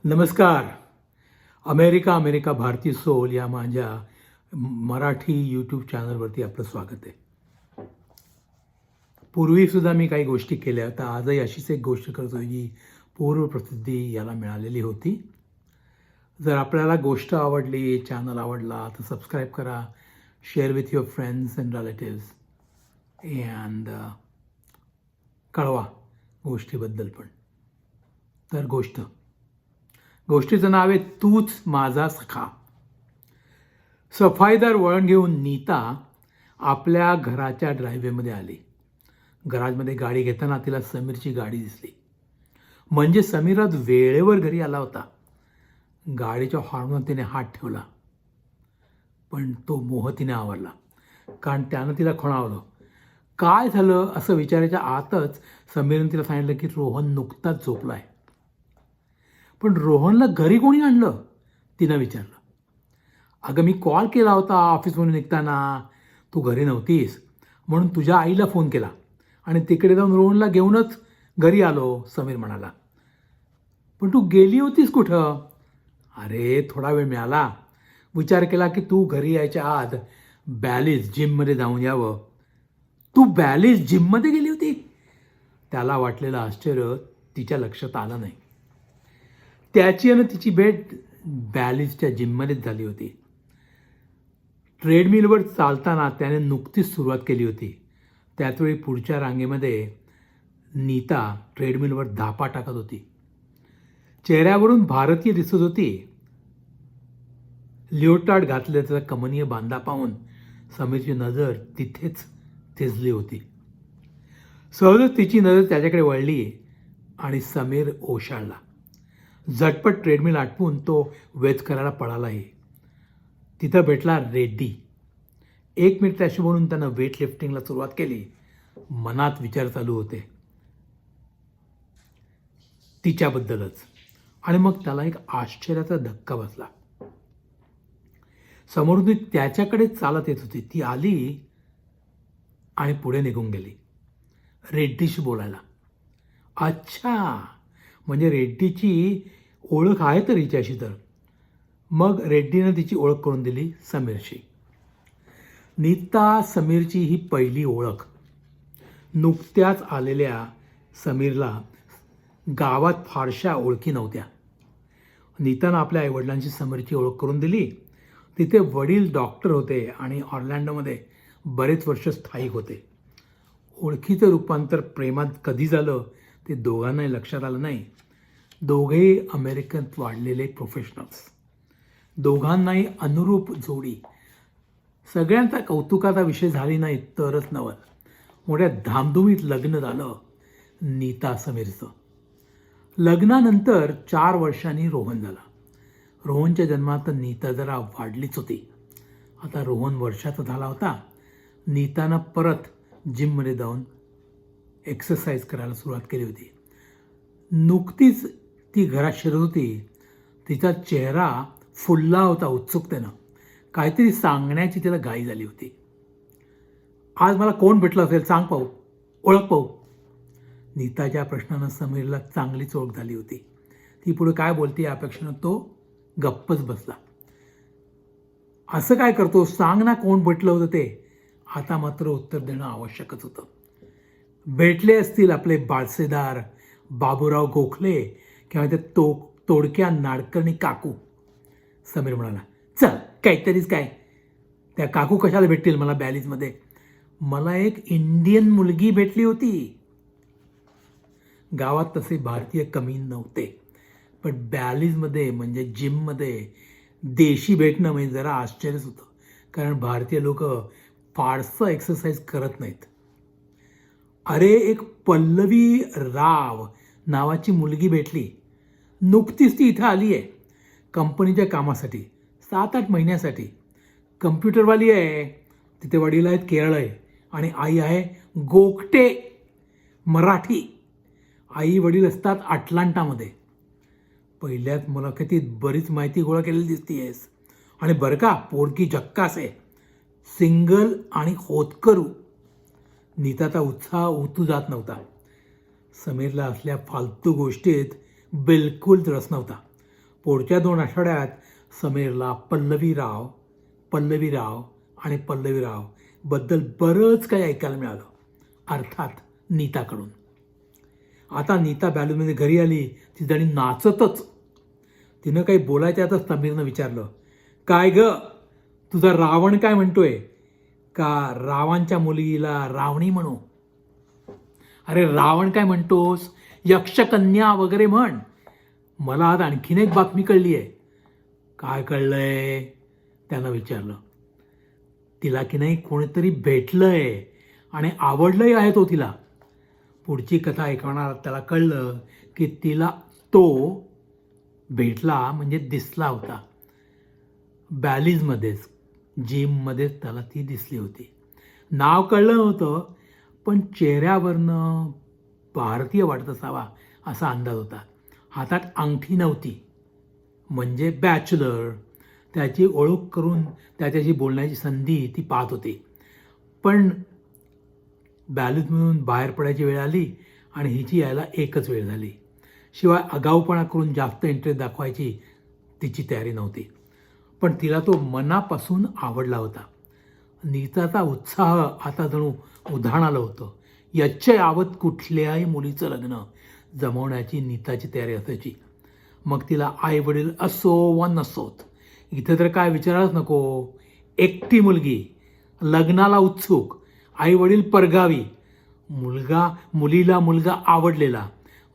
नमस्कार. America America Bharti soul या माझ्या मराठी यूट्यूब चॅनलवरती आपलं स्वागत आहे. पूर्वीसुद्धा मी काही गोष्टी केल्या, तर आजही अशीच एक गोष्ट करतो जी पूर्वप्रसिद्धी याला मिळालेली होती. जर आपल्याला गोष्ट आवडली, चॅनल आवडला तर सबस्क्राईब करा, share with your friends and relatives and कळवा गोष्टीबद्दल पण. तर गोष्टीचं नाव आहे तूच माझा सखा. सफाईदार वळण घेऊन नीता आपल्या घराच्या ड्रायव्हेमध्ये आली. गराजमध्ये गाडी घेताना तिला समीरची गाडी दिसली. म्हणजे समीर आज वेळेवर घरी आला होता. गाडीच्या हॉर्नवर तिने हात ठेवला, पण तो मोह तिने आवरला, कारण त्यानं तिला खुणावलं. काय झालं असं विचारायच्या आतच समीरने तिला सांगितलं की रोहन नुकताच झोपलाय. पण रोहनला घरी कोणी आणलं, तिनं विचारलं. अगं, मी कॉल केला होता ऑफिसमधून निघताना, तू घरी नव्हतीस म्हणून तुझ्या आईला फोन केला आणि तिकडे जाऊन रोहनला घेऊनच घरी आलो, समीर म्हणाला. पण तू गेली होतीस कुठं? अरे, थोडा वेळ मिळाला, विचार केला की तू घरी यायच्या आत बॅलीज जिममध्ये जाऊन यावं. तू बॅलीज जिममध्ये गेली होती? त्याला वाटलेलं आश्चर्य तिच्या लक्षात आलं नाही. त्याची आणि तिची भेट बॅलीजच्या जिममध्येच झाली होती. ट्रेडमिलवर चालताना त्याने नुकतीच सुरुवात केली होती. त्याचवेळी पुढच्या रांगेमध्ये नीता ट्रेडमिलवर धापा टाकत होती. चेहऱ्यावरून भारतीय दिसत होती. लिओटार्ड घातले त्याचा कमनीय बांधा पाहून समीरची नजर तिथेच थिजली होती. सहजच तिची नजर त्याच्याकडे वळली आणि समीर ओशाळला. झटपट ट्रेडमिल आटपून तो वेच करायला पळालाही. तिथं भेटला रेड्डी. 1 मिनिट त्याशी बोलून त्यानं वेट लिफ्टिंगला सुरुवात केली. मनात विचार चालू होते तिच्याबद्दलच. आणि मग त्याला एक आश्चर्याचा धक्का बसला. समोरून ती त्याच्याकडे चालत येत होती. ती आली आणि पुढे निघून गेली रेड्डीशी बोलायला. अच्छा, म्हणजे रेड्डीची ओळख आहे तर हिच्याशी. तर मग रेड्डीनं तिची ओळख करून दिली समीरशी. नीता समीरची ही पहिली ओळख. नुकत्याच आलेल्या समीरला गावात फारशा ओळखी नव्हत्या. नीतानं आपल्या आईवडिलांची समीरची ओळख करून दिली. तिथे वडील डॉक्टर होते आणि ऑर्लँडोमध्ये बरेच वर्ष स्थायिक होते. ओळखीचं रूपांतर प्रेमात कधी झालं ते दोघांनाही लक्षात आलं नाही. दोघेही अमेरिकेत वाढलेले प्रोफेशनल्स, दोघांनाही अनुरूप जोडी. सगळ्यांचा कौतुकाचा विषय झाली नाही तरच नवल. मोठ्या धामधुमीत लग्न झालं नीता समीरचं. लग्नानंतर 4 वर्षांनी रोहन झाला. रोहनच्या जन्मात नीता जरा वाढलीच होती. आता रोहन वर्षाचा झाला होता. नीतानं परत जिममध्ये जाऊन एक्सरसाइज करायला सुरुवात केली होती. नुकतीच ती घरात शिरत होती. तिचा चेहरा फुलला होता उत्सुकतेनं. काहीतरी सांगण्याची तिला घाई झाली होती. आज मला कोण भेटलं असेल सांग पाहू, ओळख पाहू. नीताच्या प्रश्नानं समीरला चांगलीच ओळख झाली होती. ती पुढे काय बोलते या अपेक्षेनं तो गप्पच बसला. असं काय करतो, सांग ना कोण भेटलं होतं ते. आता मात्र उत्तर देणं आवश्यकच होतं. भेटले असतील आपले बाळसेदार बाबूराव गोखले किंवा ते तोडक्या नाडकर्णी काकू. समीर म्हणाला, चल काहीतरीच काय. त्या काकू कशाला भेटतील मला बॅलीजमध्ये? मला एक इंडियन मुलगी भेटली होती. गावात तसे भारतीय कमी नव्हते, पण बॅलीजमध्ये म्हणजे जिममध्ये देशी भेटणं म्हणजे जरा आश्चर्यच होतं. कारण भारतीय लोक फारसं एक्सरसाइज करत नाहीत. अरे, एक पल्लवी राव नावाची मुलगी भेटली. नुकतीच ती इथं आली आहे कंपनीच्या कामासाठी, 7-8 महिन्यासाठी. कम्प्युटरवाली आहे. तिथे वडील आहेत केरळ आणि आई आहे गोगटे मराठी. आई वडील असतात अटलांटामध्ये. पहिल्याच मुलाखतीत बरीच माहिती गोळा केलेली दिसतीयस. आणि बरं का, पोरकी झक्कास आहे, सिंगल आणि होतकरू. नीताचा उत्साह उतू जात नव्हता. समीरला असल्या फालतू गोष्टीत बिलकुल रस नव्हता. पुढच्या 2 आठवड्यात समीरला पल्लवीराव आणि पल्लवीराव बद्दल बरंच काही ऐकायला मिळालं, अर्थात नीताकडून. आता नीता बॅलूनमध्ये घरी आली ती जणी नाचतच. तिनं काही बोलायच्या आतच समीरनं विचारलं, काय ग, तुझा रावण काय म्हणतोय? का रावांच्या मुलीला रावणी म्हणू? अरे रावण काय म्हणतोस, यक्षकन्या वगैरे म्हण. मला आज आणखीन एक बातमी कळली आहे. काय कळलंय? त्यानं विचारलं. तिला की नाही कोणीतरी भेटलंय आणि आवडलंही आहे तो तिला. पुढची कथा ऐकवणार त्याला कळलं की तिला तो भेटला म्हणजे दिसला होता. बॅलीजमध्येच, जिममध्येच त्याला ती दिसली होती. नाव कळलं नव्हतं, पण चेहऱ्यावरनं भारतीय वाटत असावा असा अंदाज होता. हातात अंगठी नव्हती, म्हणजे बॅचलर. त्याची ओळख करून त्याच्याशी बोलण्याची संधी ती पाहत होती. पण बॅलूजमधून बाहेर पडायची वेळ आली आणि हिची यायला एकच वेळ झाली. शिवाय आगाऊपणा करून जास्त इंटरेस्ट दाखवायची तिची तयारी नव्हती. पण तिला तो मनापासून आवडला होता. नीताचा उत्साह आता जणू उधाण आलं होतं. यच्छ यावत कुठल्याही मुलीचं लग्न जमवण्याची नीताची तयारी असायची. मग तिला आई वडील असो वा नसोत, इथे तर काय विचारायलाच नको. एकटी मुलगी, लग्नाला उत्सुक, आई वडील परगावी, मुलीला मुलगा आवडलेला,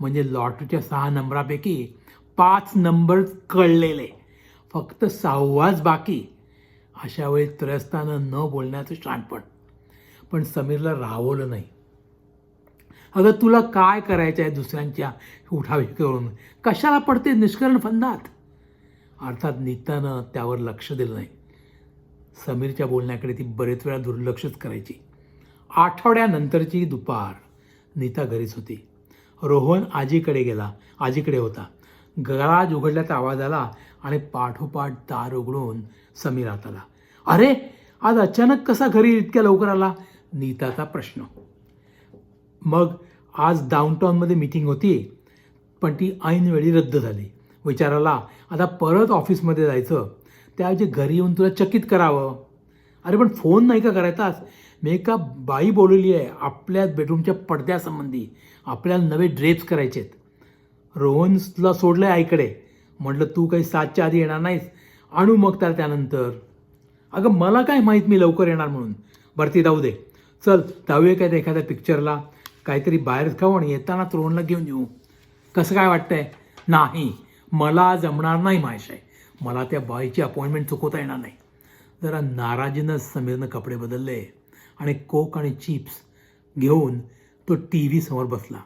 म्हणजे लॉटरीच्या 6 नंबरापैकी 5 नंबर कळलेले, फक्त 6वाच बाकी. अशा वेळी त्रयस्थानं न बोलण्याचं शहाणपण. पण समीरला राहवलं नाही. अगं तुला काय करायचं आहे दुसऱ्यांच्या उठावी करून, कशाला पडते निष्करण फंदात? अर्थात नीतानं त्यावर लक्ष दिलं नाही. समीरच्या बोलण्याकडे ती बरेच वेळा दुर्लक्षच करायची. आठवड्यानंतरची दुपार नीता घरीच होती. रोहन आजीकडे होता. गराज उघडल्याचा आवाज आला आणि पाठोपाठ दार उघडून समीर आत आला. अरे आज अचानक कसा घरी इतक्या लवकर आला? नीताचा प्रश्न. मग आज डाऊनटाऊनमध्ये मीटिंग होती, पण ती ऐनवेळी रद्द झाली. विचाराला आता परत ऑफिसमध्ये जायचं, त्याऐवजी घरी येऊन तुला चकित करावं. अरे पण फोन नाही का करायचास? मी एका बाई बोलवली आहे आपल्या बेडरूमच्या पडद्यासंबंधी. आपल्याला नवे ड्रेप्स करायचे आहेत. रोहनला सोडलं आहे आईकडे. म्हटलं तू काही 7च्या आधी येणार नाहीस, आणू मग त्यानंतर. अगं मला काय माहीत मी लवकर येणार म्हणून. बरं ती जाऊ दे. चल जाऊया काय एखाद्या पिक्चरला, काहीतरी बाहेर खाऊ आणि येताना रोहनला घेऊन येऊ. कसं काय वाटतंय? नाही, मला जमणार नाही माहिती आहे. मला त्या बाईची अपॉइंटमेंट चुकवता येणार नाही. जरा नाराजीनं समीरनं कपडे बदलले आणि कोक आणि चिप्स घेऊन तो टी व्ही समोर बसला.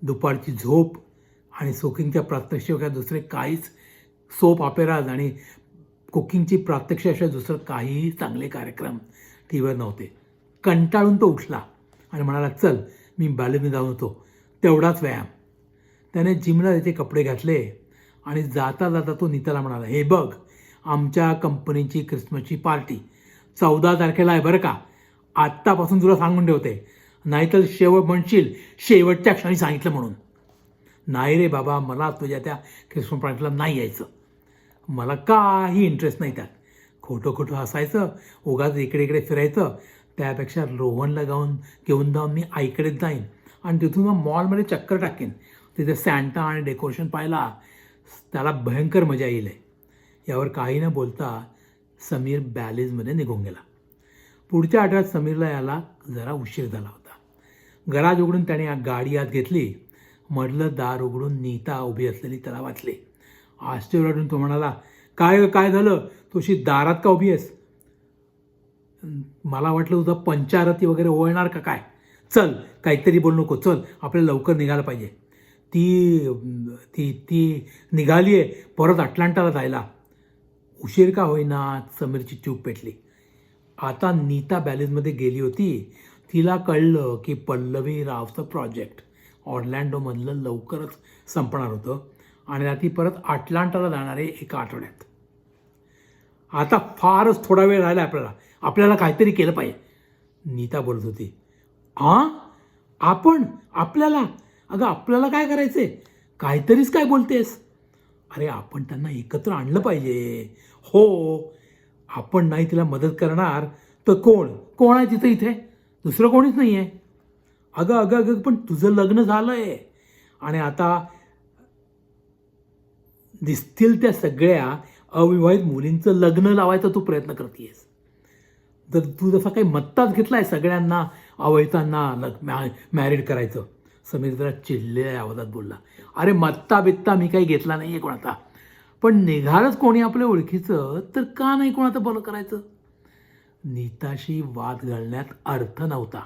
दुपारची झोप आणि कुकिंगच्या प्रात्यक्षिका दुसरे काहीच, सोप ऑपेराज आणि कुकिंगची प्रात्यक्षिका दुसरं काहीही चांगले कार्यक्रम टी व्हीवर नव्हते. कंटाळून तो उठला आणि म्हणाला, चल मी बॅलूनमध्ये जाऊन होतो, तेवढाच व्यायाम. त्याने जिमला त्याचे कपडे घातले आणि जाता जाता तो नीताला म्हणाला, हे बघ, आमच्या कंपनीची क्रिसमसची पार्टी 14 तारखेला आहे बरं का. आत्तापासून तुला सांगून ठेवते, नाहीतर म्हणशील शेवटच्या क्षणी सांगितलं म्हणून. नाही रे बाबा, मला तुझ्या त्या क्रिसमस पार्टीला नाही यायचं. मला काही इंटरेस्ट नाही त्यात. खोटं हसायचं, उगाच इकडे फिरायचं. त्यापेक्षा रोहनला घेऊन जाऊन मी आईकडेच जाईन आणि तिथून मग मॉलमध्ये चक्कर टाकेन. तिथे सॅन्टा आणि डेकोरेशन पाहायला त्याला भयंकर मजा येईल. यावर काही न बोलता समीर बॅलीजमध्ये निघून गेला. पुढच्या आठवड्यात समीरला याला जरा उशीर झाला होता. गराज उघडून त्याने गाडी आत घेतली. मधलं दार उघडून नीता उभी असलेली त्याला वाचली. आश्चर्य वाटून तो म्हणाला, काय झालं? तुझी दारात का उभी आहेस? मला वाटलं तुझा पंचारती वगैरे ओळणार का काय? चल, काहीतरी बोलू नको, चल आपल्याला लवकर निघायला पाहिजे. ती निघाली आहे परत अटलांटाला जायला. उशीर का होईना, समीरची चूक पेटली. आता नीता बॅलीजमध्ये गेली होती. तिला कळलं की पल्लवी रावचं प्रोजेक्ट ऑर्लँडोमधलं लवकरच संपणार होतं आणि ती परत अटलांटाला जाणार आहे एका आठवड्यात. आता फारच थोडा वेळ राहिला आपल्याला काहीतरी केलं पाहिजे, नीता बोलत होती. आपल्याला? अगं आपल्याला काय करायचं आहे? काहीतरीच काय बोलतेस? अरे आपण त्यांना एकत्र आणलं पाहिजे. हो, आपण नाही तिला मदत करणार तर कोण आहे तिथं इथे? दुसरं कोणीच नाही आहे. अगं अगं अगं पण तुझं लग्न झालंय आणि आता दिसतील त्या सगळ्या अविवाहित मुलींचं लग्न लावायचा तू प्रयत्न करतेस. तर तू जसा काही मत्ताच घेतलाय सगळ्यांना अवैतांना मॅरिड करायचं. समीर जरा चिडलेल्या आवाजात बोलला. अरे मत्ता बित्ता मी काही घेतला नाही आहे कोणाचा. पण निघालच कोणी आपल्या ओळखीचं तर का नाही कोणाचं बरं करायचं? नीताशी वाद घालण्यात अर्थ नव्हता.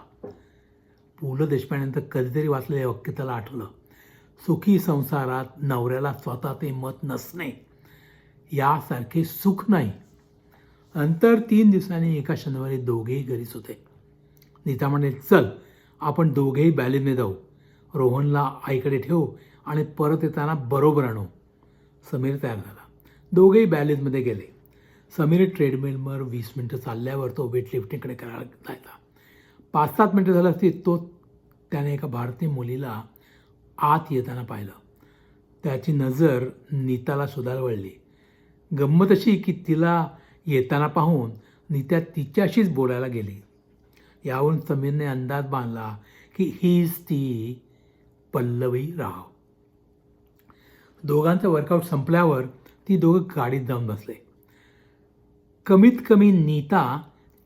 पु ल देशपांडेंचं कधीतरी वाचलेलं वाक्य त्याला आठवलं. सुखी संसारात नवऱ्याला स्वतःचे मत नसणे यासारखे सुख नाही. नंतर 3 दिवसांनी एका शनिवारी दोघेही घरीच होते. नीता म्हणे, चल आपण दोघेही बॅलीने जाऊ. रोहनला आईकडे ठेवू आणि परत येताना बरोबर आणू. समीर तयार झाला. दोघेही बॅलीजमध्ये गेले. समीर ट्रेडमिलवर 20 मिनटं चालल्यावर तो वेटलिफ्टिंगकडे करायला जायचा. 5-7 मिनटं झालं असती त्याने एका भारतीय मुलीला आत येताना पाहिलं. त्याची नजर नीताला शोधायला वळली. गंमत अशी की तिला येताना पाहून नीता तिच्याशीच बोलायला गेली. यावरून समीरने अंदाज बांधला की हीच ती पल्लवी राव. दोघांचं वर्कआउट संपल्यावर ती दोघं गाडीत जाऊन बसले. कमीत कमी नीता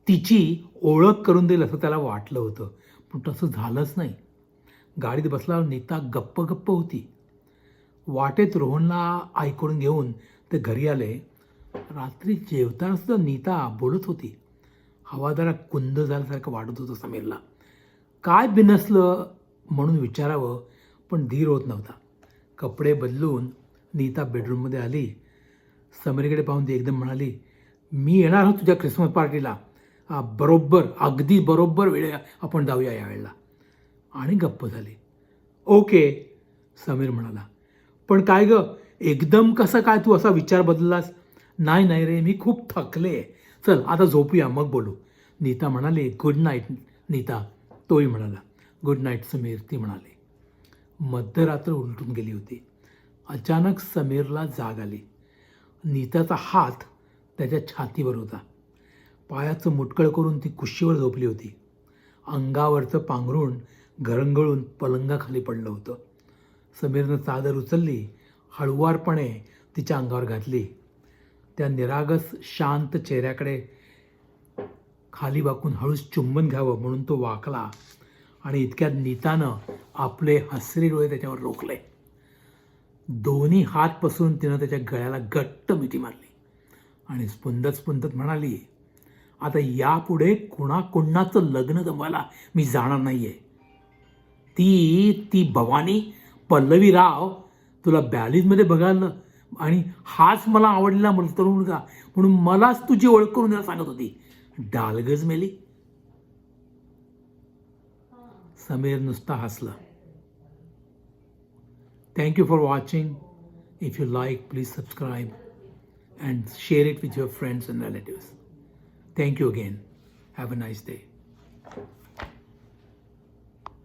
तिची ओळख करून देईल असं त्याला वाटलं होतं, पण तसं झालंच नाही. गाडीत बसल्यावर नीता गप्प होती. वाटेत रोहनला आईकडून घेऊन ते घरी आले. रात्री जेवताना सुद्धा नीता बोलत होती. हवा जरा कुंद झाल्यासारखं वाटत होतं समीरला. काय बिनसलं म्हणून विचारावं पण धीर होत नव्हता. कपडे बदलून नीता बेडरूममध्ये आली. समीरकडे पाहून ती एकदम म्हणाली, मी येणार आहोत तुझ्या ख्रिसमस पार्टीला. अगदी बरोबर वेळे आपण जाऊया यावेळेला. आणि गप्प झाली. ओके समीर म्हणाला. पण काय गं एकदम कसं काय तू असा विचार बदललास? नाही रे मी खूप थकले. चल आता झोपूया मग बोलू. नीता म्हणाली. Good night Nita. तोही म्हणाला गुड नाईट समीर. ती म्हणाली. मध्यरात्र उलटून गेली होती. अचानक समीरला जाग आली. नीताचा हात त्याच्या छातीवर होता. पायाचं मुटकळ करून ती कुशीवर झोपली होती. अंगावरचं पांघरूण घरंगळून पलंगाखाली पडलं होतं. समीरनं चादर उचलली, हळुवारपणे तिच्या अंगावर घातली. त्या निरागस शांत चेहऱ्याकडे खाली वाकून हळूच चुंबन घ्यावं म्हणून तो वाकला आणि इतक्यात नीतानं आपले हसरे डोळे त्याच्यावर रोखले. दोन्ही हात पसरून तिनं त्याच्या गळ्याला घट्ट मिठी मारली आणि स्पुंदत म्हणाली, आता यापुढे कुणाचं लग्न जमवायला मी जाणार नाही आहे. ती भवानी पल्लवी राव तुला बॅलीजमध्ये बघायला आणि हाच मला आवडलेला तरुण मुलगा म्हणून मलाच तुझी ओळख करून द्यायला सांगत होती. डालगज मेली. समीर नुसता हसला. Thank you for watching. If you like please subscribe and share it with your friends and relatives. Thank you again. Have a nice day.